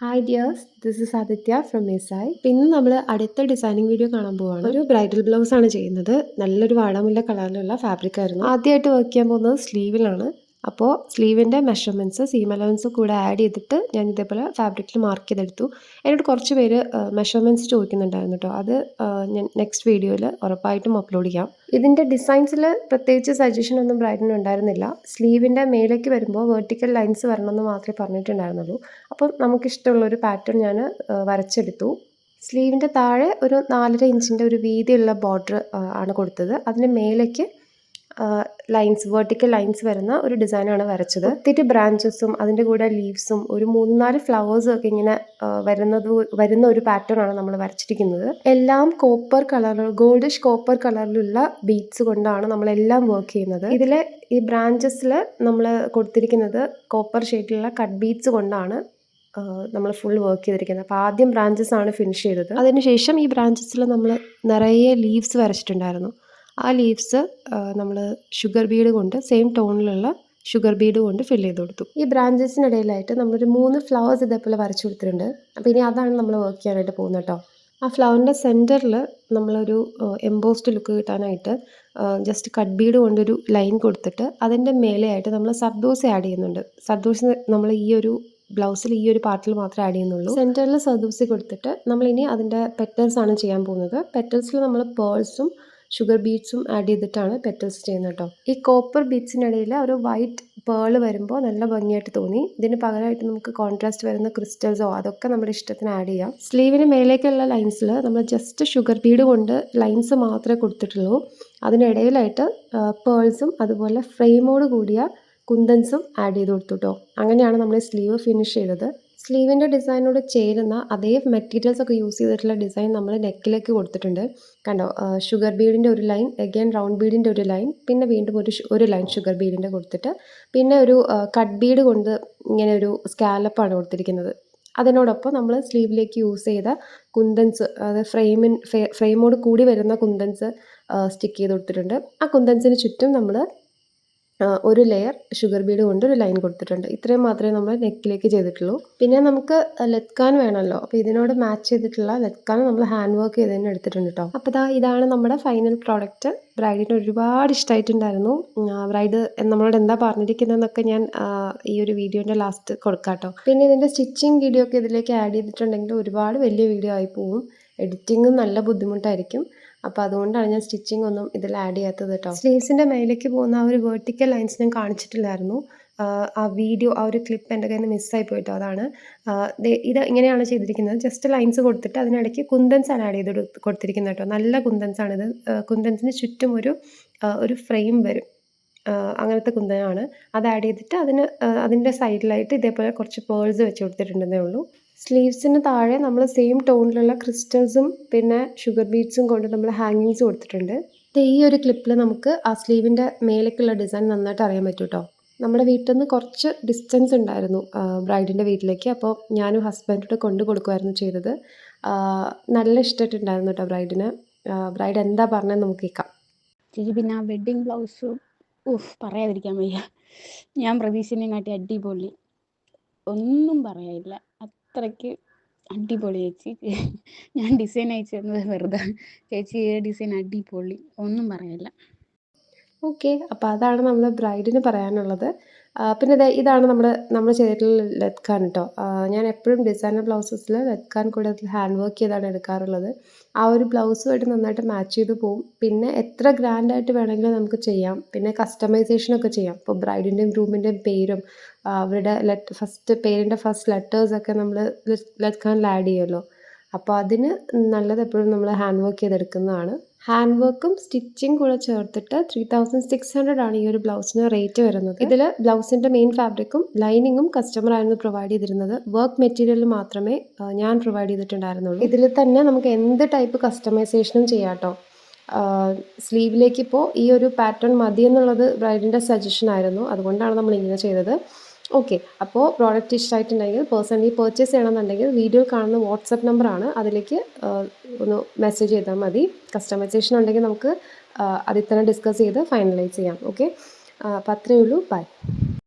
Hi dears, this is Aditya from SI. ഇന്ന് നമ്മൾ അടുത്ത ഡിസൈനിങ് വീഡിയോ കാണാൻ പോവാണ്. ഒരു ബ്രൈഡൽ ബ്ലൗസ് ആണ് ചെയ്യുന്നത്. നല്ലൊരു വാടാമുല്ല കളറിലുള്ള ഫാബ്രിക് ആയിരുന്നു. ആദ്യമായിട്ട് വർക്ക് ചെയ്യാൻ പോകുന്നത് സ്ലീവിലാണ്. അപ്പോൾ സ്ലീവിൻ്റെ മെഷർമെൻറ്റ്സ് സീം അലവൻസ് കൂടെ ആഡ് ചെയ്തിട്ട് ഞാൻ ഇതേപോലെ ഫാബ്രിക്കിൽ മാർക്ക് ചെയ്തെടുത്തു. എന്നോട് കുറച്ച് പേര് മെഷർമെൻറ്റ്സ് ചോദിക്കുന്നുണ്ടായിരുന്നു കേട്ടോ. അത് ഞാൻ നെക്സ്റ്റ് വീഡിയോയിൽ ഉറപ്പായിട്ടും അപ്ലോഡ് ചെയ്യാം. ഇതിൻ്റെ ഡിസൈൻസിൽ പ്രത്യേകിച്ച് സജഷൻ ഒന്നും ബ്രൈഡിന് ഉണ്ടായിരുന്നില്ല. സ്ലീവിൻ്റെ മേലേക്ക് വരുമ്പോൾ വെർട്ടിക്കൽ ലൈൻസ് വരണമെന്ന് മാത്രമേ പറഞ്ഞിട്ടുണ്ടായിരുന്നുള്ളൂ. അപ്പം നമുക്കിഷ്ടമുള്ളൊരു പാറ്റേൺ ഞാൻ വരച്ചെടുത്തു. സ്ലീവിൻ്റെ താഴെ ഒരു 4.5 ഇഞ്ചിൻ്റെ ഒരു വീതിയുള്ള ബോർഡർ ആണ് കൊടുത്തത്. അതിന് മേലേക്ക് ലൈൻസ്, വെർട്ടിക്കൽ ലൈൻസ് വരുന്ന ഒരു ഡിസൈനാണ് വരച്ചത്. ഒത്തിരി ബ്രാഞ്ചസും അതിൻ്റെ കൂടെ ലീവ്സും ഒരു 3-4 ഫ്ലവേഴ്സും ഒക്കെ ഇങ്ങനെ വരുന്ന ഒരു പാറ്റേൺ ആണ് നമ്മൾ വരച്ചിരിക്കുന്നത്. എല്ലാം കോപ്പർ കളറിൽ, ഗോൾഡിഷ് കോപ്പർ കളറിലുള്ള ബീഡ്സ് കൊണ്ടാണ് നമ്മളെല്ലാം വർക്ക് ചെയ്യുന്നത്. ഇതിലെ ഈ ബ്രാഞ്ചസിൽ നമ്മൾ കൊടുത്തിരിക്കുന്നത് കോപ്പർ ഷെയ്ഡിലുള്ള കട്ട് ബീഡ്സ് കൊണ്ടാണ് നമ്മൾ ഫുൾ വർക്ക് ചെയ്തിരിക്കുന്നത്. അപ്പോൾ ആദ്യം ബ്രാഞ്ചസ് ആണ് ഫിനിഷ് ചെയ്തത്. അതിനുശേഷം ഈ ബ്രാഞ്ചസിൽ നമ്മൾ നിറയെ ലീവ്സ് വരച്ചിട്ടുണ്ടായിരുന്നു. ആ ലീവ്സ് നമ്മൾ ഷുഗർ ബീഡ് കൊണ്ട്, സെയിം ടോണിലുള്ള ഷുഗർ ബീഡ് കൊണ്ട് ഫിൽ ചെയ്ത് കൊടുത്തു. ഈ ബ്രാഞ്ചസിനിടയിലായിട്ട് നമ്മളൊരു 3 ഫ്ലവേഴ്സ് ഇതേപോലെ വരച്ചു കൊടുത്തിട്ടുണ്ട്. അപ്പോൾ ഇനി അതാണ് നമ്മൾ വർക്ക് ചെയ്യാനായിട്ട് പോകുന്നത് കേട്ടോ. ആ ഫ്ലവറിൻ്റെ സെൻറ്ററിൽ നമ്മളൊരു എംബോസ്ഡ് ലുക്ക് കിട്ടാനായിട്ട് ജസ്റ്റ് കട്ട് ബീഡ് കൊണ്ടൊരു ലൈൻ കൊടുത്തിട്ട് അതിൻ്റെ മേലെയായിട്ട് നമ്മൾ സർദോസി ആഡ് ചെയ്യുന്നുണ്ട്. സർദോസി നമ്മൾ ഈ ഒരു ബ്ലൗസിൽ ഈ ഒരു പാർട്ടിൽ മാത്രമേ ആഡ് ചെയ്യുന്നുള്ളൂ. സെൻറ്ററിൽ സർദോസി കൊടുത്തിട്ട് നമ്മളിനി അതിൻ്റെ പെറ്റൽസ് ആണ് ചെയ്യാൻ പോകുന്നത്. പെറ്റൽസിൽ നമ്മൾ പേൾസും ഷുഗർ ബീഡ്സും ആഡ് ചെയ്തിട്ടാണ് പെറ്റൽസ് ചെയ്യുന്നത് കേട്ടോ. ഈ കോപ്പർ ബീഡ്സിനിടയിൽ ഒരു വൈറ്റ് പേൾ വരുമ്പോൾ നല്ല ഭംഗിയായിട്ട് തോന്നി. ഇതിന് പകരമായിട്ട് നമുക്ക് കോൺട്രാസ്റ്റ് വരുന്ന ക്രിസ്റ്റൽസോ അതൊക്കെ നമ്മുടെ ഇഷ്ടത്തിന് ആഡ് ചെയ്യാം. സ്ലീവിന് മേലേക്കുള്ള ലൈൻസിൽ നമ്മൾ ജസ്റ്റ് ഷുഗർ ബീഡ് കൊണ്ട് ലൈൻസ് മാത്രമേ കൊടുത്തിട്ടുള്ളൂ. അതിനിടയിലായിട്ട് പേൾസും അതുപോലെ ഫ്രെയിമോട് കൂടിയ കുന്തൻസും ആഡ് ചെയ്ത് കൊടുത്തു കേട്ടോ. അങ്ങനെയാണ് നമ്മൾ സ്ലീവ് ഫിനിഷ് ചെയ്തത്. സ്ലീവിൻ്റെ ഡിസൈനോട് ചേരുന്ന അതേ മെറ്റീരിയൽസ് ഒക്കെ യൂസ് ചെയ്തിട്ടുള്ള ഡിസൈൻ നമ്മൾ നെക്കിലേക്ക് കൊടുത്തിട്ടുണ്ട്. കണ്ടോ, ഷുഗർ ബീഡിൻ്റെ ഒരു ലൈൻ, അഗൈൻ റൗണ്ട് ബീഡിൻ്റെ ഒരു ലൈൻ, പിന്നെ വീണ്ടും ഒരു ലൈൻ ഷുഗർ ബീഡിൻ്റെ കൊടുത്തിട്ട് പിന്നെ ഒരു കട്ട് ബീഡ് കൊണ്ട് ഇങ്ങനെ ഒരു സ്കാലപ്പാണ് കൊടുത്തിരിക്കുന്നത്. അതിനോടൊപ്പം നമ്മൾ സ്ലീവിലേക്ക് യൂസ് ചെയ്ത കുന്തൻസ്, അത് ഫ്രെയിമോട് കൂടി വരുന്ന കുന്തൻസ് സ്റ്റിക്ക് ചെയ്ത് കൊടുത്തിട്ടുണ്ട്. ആ കുന്തൻസിന് ചുറ്റും നമ്മൾ ഒരു ലെയർ ഷുഗർ ബീഡ് കൊണ്ട് ഒരു ലൈൻ കൊടുത്തിട്ടുണ്ട്. ഇത്രയും മാത്രമേ നമ്മൾ നെക്കിലേക്ക് ചെയ്തിട്ടുള്ളൂ. പിന്നെ നമുക്ക് ലെത്കാൻ വേണമല്ലോ. അപ്പോൾ ഇതിനോട് മാച്ച് ചെയ്തിട്ടുള്ള ലെത്കാൻ നമ്മൾ ഹാൻഡ് വർക്ക് ചെയ്ത് തന്നെ എടുത്തിട്ടുണ്ട് കേട്ടോ. അപ്പോൾ ഇതാണ് നമ്മുടെ ഫൈനൽ പ്രോഡക്റ്റ്. ബ്രൈഡിന് ഒരുപാട് ഇഷ്ടമായിട്ടുണ്ടായിരുന്നു. ബ്രൈഡ് നമ്മളോട് എന്താ പറഞ്ഞിരിക്കുന്നതെന്നൊക്കെ ഞാൻ ഈ ഒരു വീഡിയോൻ്റെ ലാസ്റ്റ് കൊടുക്കാം കേട്ടോ. പിന്നെ ഇതിൻ്റെ സ്റ്റിച്ചിങ് വീഡിയോ ഒക്കെ ഇതിലേക്ക് ആഡ് ചെയ്തിട്ടുണ്ടെങ്കിൽ ഒരുപാട് വലിയ വീഡിയോ ആയി പോവും. എഡിറ്റിങ്ങും നല്ല ബുദ്ധിമുട്ടായിരിക്കും. അപ്പോൾ അതുകൊണ്ടാണ് ഞാൻ സ്റ്റിച്ചിങ് ഒന്നും ഇതിൽ ആഡ് ചെയ്യാത്തത് കേട്ടോ. സ്ലീവ്സിൻ്റെ മേലേക്ക് പോകുന്ന ആ ഒരു വെർട്ടിക്കൽ ലൈൻസ് ഞാൻ കാണിച്ചിട്ടില്ലായിരുന്നു. ആ വീഡിയോ, ആ ഒരു ക്ലിപ്പ് എൻ്റെ കയ്യിൽ നിന്ന് മിസ്സായി പോയിട്ടോ. അതാണ് ഇത് ഇങ്ങനെയാണ് ചെയ്തിരിക്കുന്നത്. ജസ്റ്റ് ലൈൻസ് കൊടുത്തിട്ട് അതിനിടയ്ക്ക് കുന്തൻസ് ആണ് ആഡ് ചെയ്ത് കൊടുത്തിരിക്കുന്നത് കേട്ടോ. നല്ല കുന്തൻസ് ആണിത്. കുന്തൻസിന് ചുറ്റും ഒരു ഫ്രെയിം വരും. അങ്ങനത്തെ കുന്തനാണ്. അത് ആഡ് ചെയ്തിട്ട് അതിൻ്റെ സൈഡിലായിട്ട് ഇതേപോലെ കുറച്ച് പേൾസ് വെച്ച് കൊടുത്തിട്ടുണ്ടെന്നേ ഉള്ളൂ. സ്ലീവ്സിന് താഴെ നമ്മൾ സെയിം ടോണിലുള്ള ക്രിസ്റ്റൽസും പിന്നെ ഷുഗർ ബീഡ്സും കൊണ്ട് നമ്മൾ ഹാങ്ങിങ്സ് കൊടുത്തിട്ടുണ്ട്. ഈ ഒരു ക്ലിപ്പിൽ നമുക്ക് ആ സ്ലീവിൻ്റെ മേലേക്കുള്ള ഡിസൈൻ നന്നായിട്ട് അറിയാൻ പറ്റും കേട്ടോ. നമ്മുടെ വീട്ടിൽ നിന്ന് കുറച്ച് ഡിസ്റ്റൻസ് ഉണ്ടായിരുന്നു ബ്രൈഡിൻ്റെ വീട്ടിലേക്ക്. അപ്പോൾ ഞാനും ഹസ്ബൻഡോട് കൊണ്ടു കൊടുക്കുമായിരുന്നു ചെയ്തത്. നല്ല ഇഷ്ടമായിട്ടുണ്ടായിരുന്നു കേട്ടോ ബ്രൈഡിന്. ബ്രൈഡ് എന്താ പറഞ്ഞതെന്ന് നമുക്ക് കേൾക്കാം. ചേച്ചി, പിന്നെ ആ വെഡ്ഡിങ് ബ്ലൗസ് പറയാതിരിക്കാൻ വയ്യ. ഞാൻ പ്രതീക്ഷിച്ചതിനെയും കാട്ടി അടിപൊളി, ഒന്നും പറയാനില്ല. അത്രയ്ക്ക് അടിപൊളി ചേച്ചി. ഞാൻ ഡിസൈൻ അയച്ചു തന്നത് വെറുതെ. ചേച്ചി ഡിസൈൻ അടിപൊളി, ഒന്നും പറയാനില്ല. ഓക്കെ, അപ്പോൾ അതാണ് നമ്മൾ ബ്രൈഡിന് പറയാനുള്ളത്. പിന്നെ ഇതാണ് നമ്മൾ ചെയ്തിട്ടുള്ള ലെത്കാൻ കേട്ടോ. ഞാൻ എപ്പോഴും ഡിസൈനർ ബ്ലൗസസിൽ ലെത്കാൻ കൂടുതൽ ഹാൻഡ് വർക്ക് ചെയ്താണ് എടുക്കാറുള്ളത്. ആ ഒരു ബ്ലൗസുമായിട്ട് നന്നായിട്ട് മാച്ച് ചെയ്ത് പോവും. പിന്നെ എത്ര ഗ്രാൻഡായിട്ട് വേണമെങ്കിലും നമുക്ക് ചെയ്യാം. പിന്നെ കസ്റ്റമൈസേഷനൊക്കെ ചെയ്യാം. ഇപ്പോൾ ബ്രൈഡിൻ്റെയും ഗ്രൂമിൻ്റെയും പേരും അവരുടെ പേരിൻ്റെ ഫസ്റ്റ് ലെറ്റേഴ്സൊക്കെ നമ്മൾ ലെത്കാനിൽ ആഡ് ചെയ്യുമല്ലോ. അപ്പോൾ അതിന് നല്ലത് എപ്പോഴും നമ്മൾ ഹാൻഡ് വർക്ക് ചെയ്തെടുക്കുന്നതാണ്. ഹാൻഡ് വർക്കും സ്റ്റിച്ചിങ് കൂടെ ചേർത്തിട്ട് 3600 ആണ് ഈ ഒരു ബ്ലൗസിന് റേറ്റ് വരുന്നത്. ഇതിൽ ബ്ലൗസിൻ്റെ മെയിൻ ഫാബ്രിക്കും ലൈനിങ്ങും കസ്റ്റമർ ആയിരുന്നു പ്രൊവൈഡ് ചെയ്തിരുന്നത്. വർക്ക് മെറ്റീരിയൽ മാത്രമേ ഞാൻ പ്രൊവൈഡ് ചെയ്തിട്ടുണ്ടായിരുന്നുള്ളൂ. ഇതിൽ തന്നെ നമുക്ക് എന്ത് ടൈപ്പ് കസ്റ്റമൈസേഷനും ചെയ്യാം കേട്ടോ. സ്ലീവിലേക്ക് ഇപ്പോൾ ഈ ഒരു പാറ്റേൺ മതി എന്നുള്ളത് ബ്രൈഡിൻ്റെ സജഷൻ ആയിരുന്നു. അതുകൊണ്ടാണ് നമ്മൾ ഇങ്ങനെ ചെയ്തത്. ഓക്കെ, അപ്പോൾ പ്രോഡക്റ്റ് ഇഷ്ടമായിട്ടുണ്ടെങ്കിൽ പേഴ്സണലി പർച്ചേസ് ചെയ്യണമെന്നുണ്ടെങ്കിൽ വീഡിയോയിൽ കാണുന്ന വാട്സപ്പ് നമ്പറാണ്, അതിലേക്ക് ഒന്ന് മെസ്സേജ് ചെയ്താൽ മതി. കസ്റ്റമൈസേഷൻ ഉണ്ടെങ്കിൽ നമുക്ക് അതിൽ തന്നെ ഡിസ്കസ് ചെയ്ത് ഫൈനലൈസ് ചെയ്യാം. ഓക്കെ, അപ്പോൾ അത്രയേ ഉള്ളൂ. ബൈ.